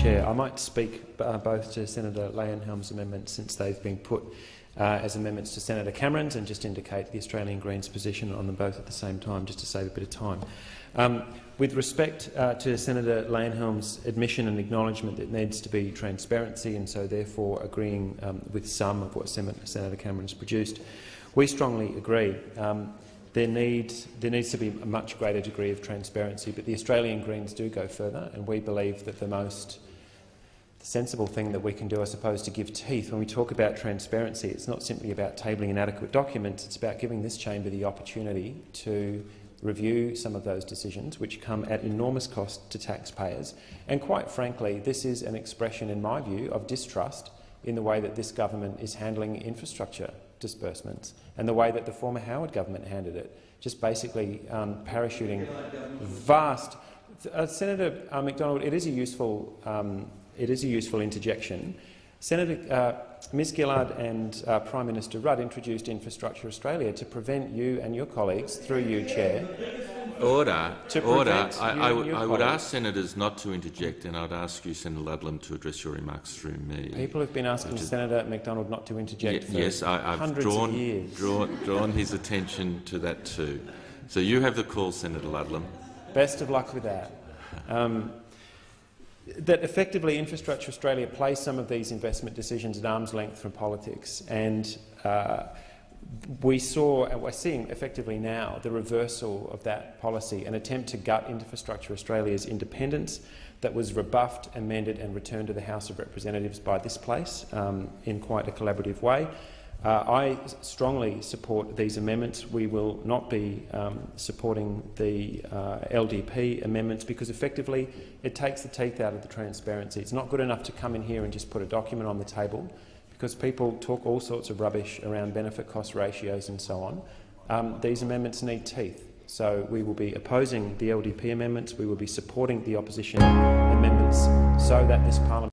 Chair. I might speak both to Senator Leyenhelm's amendments, since they've been put as amendments to Senator Cameron's, and just indicate the Australian Greens' position on them both at the same time, just to save a bit of time. With respect to Senator Leyenhelm's admission and acknowledgement that there needs to be transparency, and so therefore agreeing with some of what Senator Cameron has produced, we strongly agree. There needs to be a much greater degree of transparency, but the Australian Greens do go further, and we believe that the most sensible thing that we can do, I suppose, to give teeth when we talk about transparency, it's not simply about tabling inadequate documents, it's about giving this chamber the opportunity to review some of those decisions, which come at enormous cost to taxpayers. And quite frankly, this is an expression, in my view, of distrust in the way that this government is handling infrastructure disbursements and the way that the former Howard government handled it, just basically parachuting vast. Senator McDonald, it is a useful interjection. Ms Gillard and Prime Minister Rudd introduced Infrastructure Australia to prevent you and your colleagues, through you, Chair. Order. Order. I would ask senators not to interject, and I'd ask you, Senator Ludlam, to address your remarks through me. People have been asking Senator McDonald not to interject for I've drawn his attention to that too. So you have the call, Senator Ludlam. Best of luck with that. That effectively Infrastructure Australia plays some of these investment decisions at arm's length from politics, and we saw and we're seeing effectively now the reversal of that policy, an attempt to gut Infrastructure Australia's independence that was rebuffed, amended and returned to the House of Representatives by this place in quite a collaborative way. I strongly support these amendments. We will not be supporting the LDP amendments, because effectively it takes the teeth out of the transparency. It's not good enough to come in here and just put a document on the table, because people talk all sorts of rubbish around benefit-cost ratios and so on. These amendments need teeth. So we will be opposing the LDP amendments. We will be supporting the opposition amendments so that this parliament